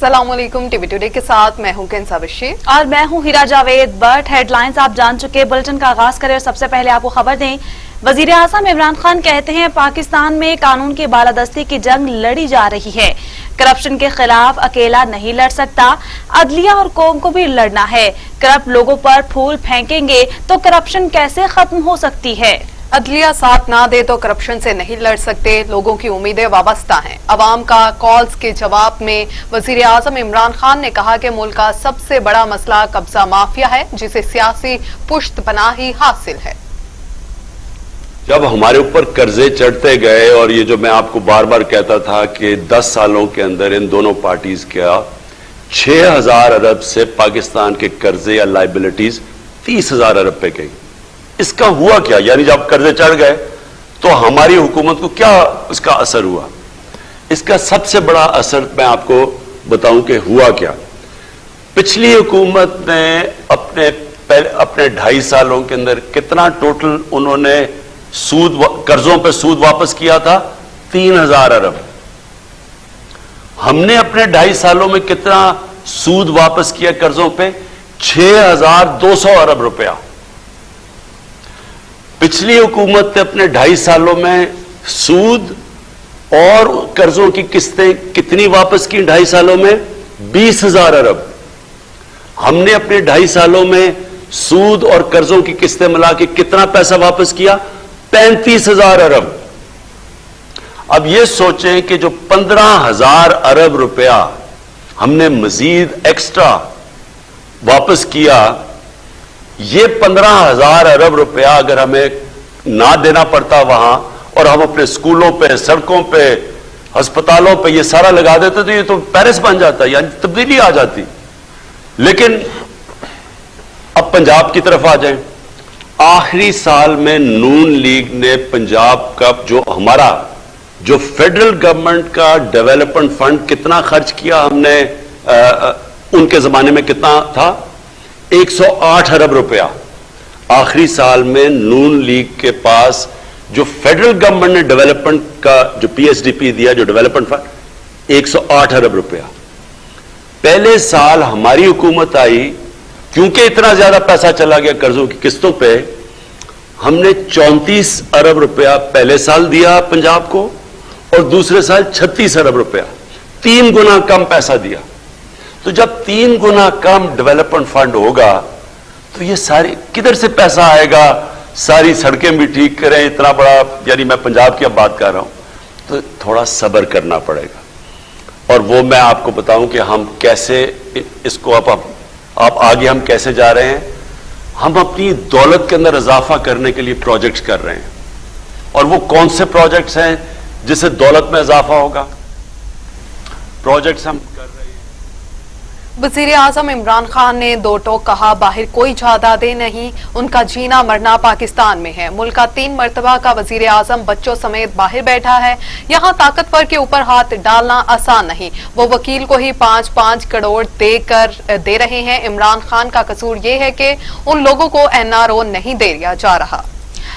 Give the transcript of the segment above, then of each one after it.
अस्सलाम वालेकुम, TV today के साथ मैं हूं कैंसा बशीर और मैं हूं हीरा जावेद। बट हेडलाइंस आप जान चुके, बुलेटिन का आगाज करें और सबसे पहले आपको खबर दें। वजीर आज़म इमरान खान कहते हैं पाकिस्तान में कानून की बालादस्ती की जंग लड़ी जा रही है, करप्शन के खिलाफ अकेला नहीं लड़ सकता, अदलिया और कौम को भी लड़ना है। करप्ट लोगों पर फूल फेंकेंगे तो करप्शन कैसे खत्म हो सकती है? अदलिया साथ ना दे तो करप्शन से नहीं लड़ सकते, लोगों की उम्मीदें वाबस्ता हैं। अवाम का कॉल्स के जवाब में वजीर आज़म इमरान खान ने कहा कि मुल्क का सबसे बड़ा मसला कब्जा माफिया है, जिसे सियासी पुश्तपनाही हासिल है। जब हमारे ऊपर कर्जे चढ़ते गए, और ये जो मैं आपको बार बार कहता था कि 10 सालों के अंदर इन दोनों पार्टीज का 6,000 अरब से पाकिस्तान के कर्जे या लाइबिलिटीज 30,000 अरब पे गई। इसका हुआ क्या? यानी जब कर्जे चढ़ गए तो हमारी हुकूमत को क्या उसका असर हुआ? इसका सबसे बड़ा असर मैं आपको बताऊं कि हुआ क्या। पिछली हुकूमत ने अपने 2.5 सालों के अंदर कितना टोटल उन्होंने कर्जों पे सूद वापस किया था? 3,000 अरब। हमने अपने 2.5 सालों में कितना सूद वापस किया कर्जों पे? 6,200 अरब रुपया। पिछली हुकूमत ने अपने 2.5 सालों में सूद और कर्जों की किस्तें कितनी वापस की? 2.5 सालों में 20,000 अरब। हमने अपने 2.5 सालों में सूद और कर्जों की किस्तें मिला के कितना पैसा वापस किया? 35,000 अरब। अब यह सोचें कि जो 15,000 अरब रुपया हमने मजीद एक्स्ट्रा वापस किया, ये 15,000 अरब रुपया अगर हमें ना देना पड़ता वहां, और हम अपने स्कूलों पे, सड़कों पे, अस्पतालों पे ये सारा लगा देते तो ये तो पेरिस बन जाता, यानी तब्दीली आ जाती। लेकिन अब पंजाब की तरफ आ जाएं। आखिरी साल में नून लीग ने पंजाब का जो फेडरल गवर्नमेंट का डेवलपमेंट फंड कितना खर्च किया हमने, उनके जमाने में कितना था? 108 अरब रुपया। आखिरी साल में नून लीग के पास जो फेडरल गवर्नमेंट ने डेवलपमेंट का जो पीएसडीपी दिया, जो डेवलपमेंट फंड, 108 अरब रुपया। पहले साल हमारी हुकूमत आई, क्योंकि इतना ज्यादा पैसा चला गया कर्जों की किस्तों पे, हमने 34 अरब रुपया पहले साल दिया पंजाब को, और दूसरे साल 36 अरब रुपया, 3 गुना कम पैसा दिया। तो जब 3 गुना कम डेवलपमेंट फंड होगा तो ये सारी किधर से पैसा आएगा? सारी सड़कें भी ठीक करें, इतना बड़ा, यानी मैं पंजाब की अब बात कर रहा हूं, तो थोड़ा सब्र करना पड़ेगा। और वो मैं आपको बताऊं कि हम कैसे इसको आप आगे हम कैसे जा रहे हैं। हम अपनी दौलत के अंदर इजाफा करने के लिए प्रोजेक्ट्स कर रहे हैं, और वो कौन से प्रोजेक्ट्स हैं जिससे दौलत में इजाफा होगा? प्रोजेक्ट्स हम कर रहे हैं। वजीर आज़म इमरान खान ने दो टोक कहा, बाहर कोई जायदादें नहीं, उनका जीना मरना पाकिस्तान में है। मुल्क का 3 मरतबा का वजीर आज़म बच्चों समेत बाहर बैठा है। यहाँ ताकतवर के ऊपर हाथ डालना आसान नहीं। वो वकील को ही 5-5 करोड़ दे रहे हैं। इमरान खान का कसूर ये है कि उन लोगों को एनआरओ नहीं दे दिया जा रहा।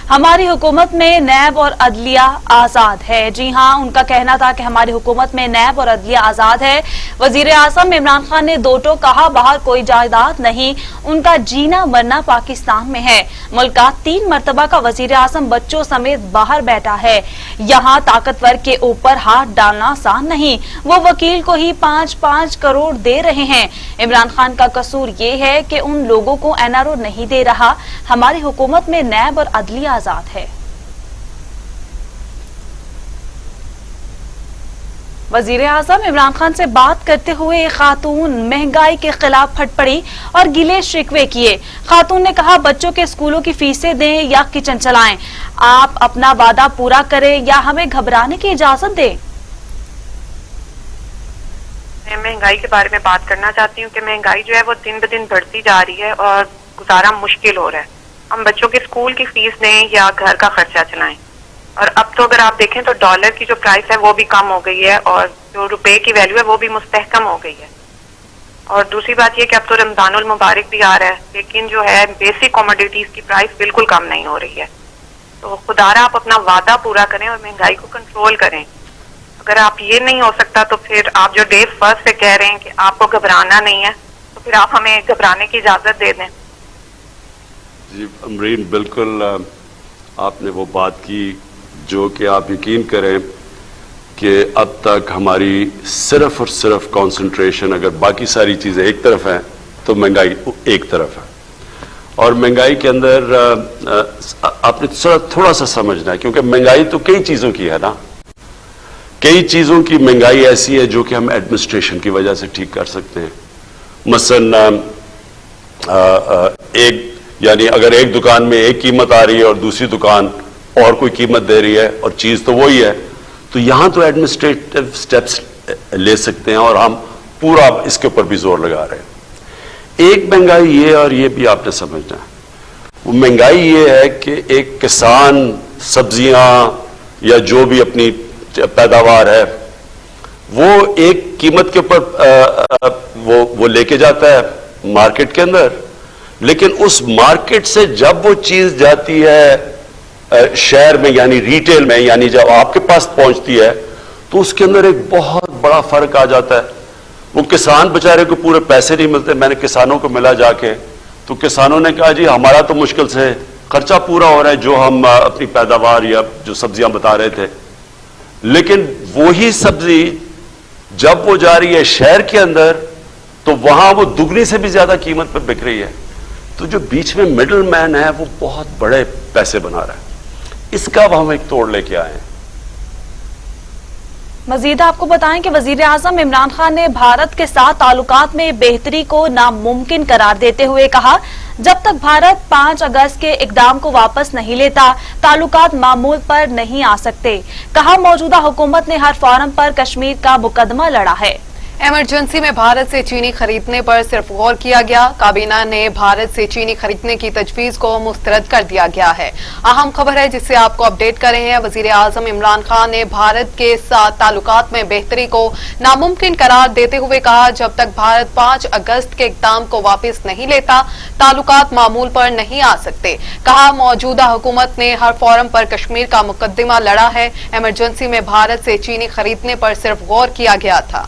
हमारी हुकूमत में नैब और अदलिया आजाद है। जी हां, उनका कहना था कि हमारी हुकूमत में नैब और अदलिया आजाद है। वजीर आज़म इमरान खान ने दो टोक कहा, बाहर कोई जायदाद नहीं, उनका जीना मरना पाकिस्तान में है। मुल्क का 3 मरतबा का वजीर आज़म बच्चों समेत बाहर बैठा है। यहाँ ताकतवर के ऊपर हाथ डालना आसान नहीं। वो वकील को ही 5-5 करोड़ दे रहे हैं। इमरान खान का कसूर ये है कि उन लोगों को एनआरओ नहीं दे रहा। हमारी हुकूमत में नैब और अदलिया आजाद है। वजीर आज़म इमरान खान से बात करते हुए एक खातून महंगाई के खिलाफ फट पड़ी और गिले शिकवे किए। खातून ने कहा, बच्चों के स्कूलों की फीसें दें या किचन चलाएं, आप अपना वादा पूरा करें या हमें घबराने की इजाजत दें। मैं महंगाई के बारे में बात करना चाहती हूँ कि महंगाई जो है वो दिन ब दिन बढ़ती जा रही है और गुजारा मुश्किल हो रहा है। हम बच्चों के स्कूल की फीस दें या घर का खर्चा चलाएं। और अब तो अगर आप देखें तो डॉलर की जो प्राइस है वो भी कम हो गई है, और जो रुपए की वैल्यू है वो भी मुस्तहकम हो गई है। और दूसरी बात ये कि अब तो रमजानुल मुबारक भी आ रहा है, लेकिन जो है बेसिक कमोडिटीज की प्राइस बिल्कुल कम नहीं हो रही है। तो खुदारा आप अपना वादा पूरा करें और महंगाई को कंट्रोल करें। اگر آپ یہ نہیں ہو سکتا تو پھر آپ جو ڈے فرسٹ سے کہہ رہے ہیں کہ آپ کو گھبرانا نہیں ہے تو پھر آپ ہمیں گھبرانے کی اجازت دے دیں. جی امرین، بالکل آپ نے وہ بات کی جو کہ آپ یقین کریں کہ اب تک ہماری صرف اور صرف کانسنٹریشن اگر باقی ساری چیزیں ایک طرف ہیں تو مہنگائی ایک طرف ہے. اور مہنگائی کے اندر آپ نے تھوڑا سا سمجھنا ہے، کیونکہ مہنگائی تو کئی چیزوں کی ہے نا. کئی چیزوں کی مہنگائی ایسی ہے جو کہ ہم ایڈمنسٹریشن کی وجہ سے ٹھیک کر سکتے ہیں. مثلا یعنی اگر ایک دکان میں ایک قیمت آ رہی ہے اور دوسری دکان اور کوئی قیمت دے رہی ہے اور چیز تو وہی ہے، تو یہاں تو ایڈمنسٹریٹو سٹیپس لے سکتے ہیں اور ہم پورا اس کے اوپر بھی زور لگا رہے ہیں. ایک مہنگائی یہ، اور یہ بھی آپ نے سمجھنا ہے، وہ مہنگائی یہ ہے کہ ایک کسان سبزیاں یا جو بھی اپنی پیداوار ہے وہ ایک قیمت کے اوپر وہ لے کے جاتا ہے مارکیٹ کے اندر، لیکن اس مارکیٹ سے جب وہ چیز جاتی ہے شہر میں یعنی ریٹیل میں، یعنی جب آپ کے پاس پہنچتی ہے تو اس کے اندر ایک بہت بڑا فرق آ جاتا ہے. وہ کسان بیچارے کو پورے پیسے نہیں ملتے. میں نے کسانوں کو ملا جا کے، تو کسانوں نے کہا جی ہمارا تو مشکل سے خرچہ پورا ہو رہا ہے جو ہم اپنی پیداوار یا جو سبزیاں بتا رہے تھے، لیکن وہی سبزی جب وہ جا رہی ہے شہر کے اندر تو وہاں وہ دگنی سے بھی زیادہ قیمت پہ بک رہی ہے. تو جو بیچ میں مڈل مین ہے وہ بہت بڑے پیسے بنا رہا ہے. اس کا ہم ایک توڑ لے کے آئے ہیں. مزید آپ کو بتائیں کہ وزیر اعظم عمران خان نے بھارت کے ساتھ تعلقات میں بہتری کو ناممکن قرار دیتے ہوئے کہا جب تک بھارت 5 اگست کے اقدام کو واپس نہیں لیتا تعلقات معمول پر نہیں آ سکتے. کہا موجودہ حکومت نے ہر فارم پر کشمیر کا مقدمہ لڑا ہے. ایمرجنسی میں بھارت سے چینی خریدنے پر صرف غور کیا گیا. کابینہ نے بھارت سے چینی خریدنے کی تجویز کو مسترد کر دیا گیا ہے. اہم خبر ہے جس سے آپ کو اپڈیٹ کر رہے ہیں. وزیر اعظم عمران خان نے بھارت کے ساتھ تعلقات میں بہتری کو ناممکن قرار دیتے ہوئے کہا جب تک بھارت 5 اگست کے اقدام کو واپس نہیں لیتا تعلقات معمول پر نہیں آ سکتے. کہا موجودہ حکومت نے ہر فورم پر کشمیر کا مقدمہ لڑا ہے. ایمرجنسی میں بھارت سے چینی خریدنے پر صرف غور کیا گیا تھا.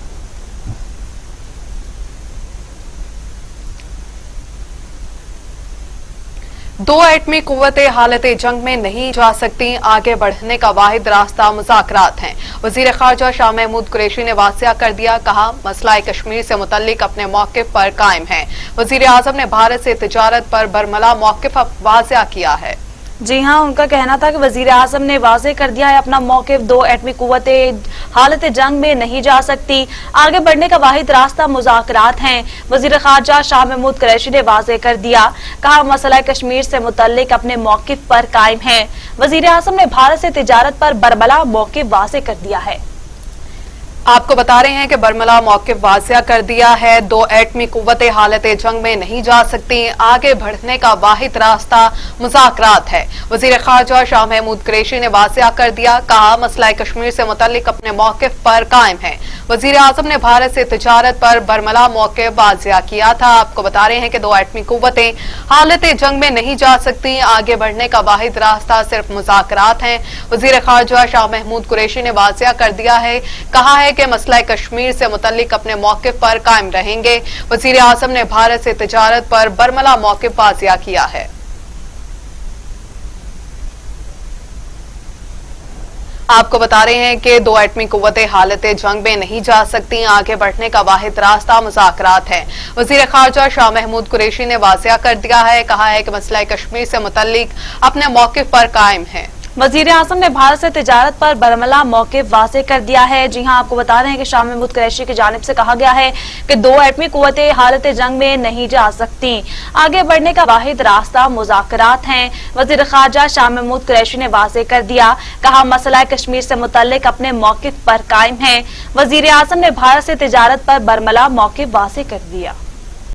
دو ایٹمی قوتیں حالت جنگ میں نہیں جا سکتی. آگے بڑھنے کا واحد راستہ مذاکرات ہیں. وزیر خارجہ شاہ محمود قریشی نے واضح کر دیا. کہا مسئلہ کشمیر سے متعلق اپنے موقف پر قائم ہے. وزیر اعظم نے بھارت سے تجارت پر برملا موقف واضح کیا ہے. جی ہاں، ان کا کہنا تھا کہ وزیر اعظم نے واضح کر دیا ہے اپنا موقف. دو ایٹمی قوتیں حالت جنگ میں نہیں جا سکتی. آگے بڑھنے کا واحد راستہ مذاکرات ہیں. وزیر خارجہ شاہ محمود قریشی نے واضح کر دیا. کہا مسئلہ کشمیر سے متعلق اپنے موقف پر قائم ہے. وزیر اعظم نے بھارت سے تجارت پر برملا موقف واضح کر دیا ہے. آپ کو بتا رہے ہیں کہ برملا موقف واضح کر دیا ہے. دو ایٹمی قوتیں حالت جنگ میں نہیں جا سکتی. آگے بڑھنے کا واحد راستہ مذاکرات ہے. وزیر خارجہ شاہ محمود قریشی نے واضح کر دیا. کہا مسئلہ کشمیر سے متعلق اپنے موقف پر قائم ہے. وزیر اعظم نے بھارت سے تجارت پر برملا موقف واضح کیا تھا. آپ کو بتا رہے ہیں کہ دو ایٹمی قوتیں حالت جنگ میں نہیں جا سکتی. آگے بڑھنے کا واحد راستہ صرف مذاکرات ہیں. وزیر خارجہ شاہ محمود قریشی نے واضح کر دیا ہے. کہا ہے کہ مسئلہ کشمیر سے متعلق اپنے موقف پر قائم رہیں گے. وزیر اعظم نے بھارت سے تجارت پر برملا موقف واضح کیا ہے. آپ کو بتا رہے ہیں کہ دو ایٹمی قوتیں حالت جنگ میں نہیں جا سکتی. آگے بڑھنے کا واحد راستہ مذاکرات ہے. وزیر خارجہ شاہ محمود قریشی نے واضح کر دیا ہے. کہا ہے کہ مسئلہ کشمیر سے متعلق اپنے موقف پر قائم ہے. وزیر اعظم نے بھارت سے تجارت پر برملا موقف واضح کر دیا ہے. جی ہاں، آپ کو بتا رہے ہیں کہ شاہ محمود قریشی کی جانب سے کہا گیا ہے کہ دو ایٹمی قوتیں حالت جنگ میں نہیں جا سکتی. آگے بڑھنے کا واحد راستہ مذاکرات ہیں. وزیر خارجہ شاہ محمود قریشی نے واضح کر دیا. کہا مسئلہ کشمیر سے متعلق اپنے موقف پر قائم ہے. وزیر اعظم نے بھارت سے تجارت پر برملا موقف واضح کر دیا.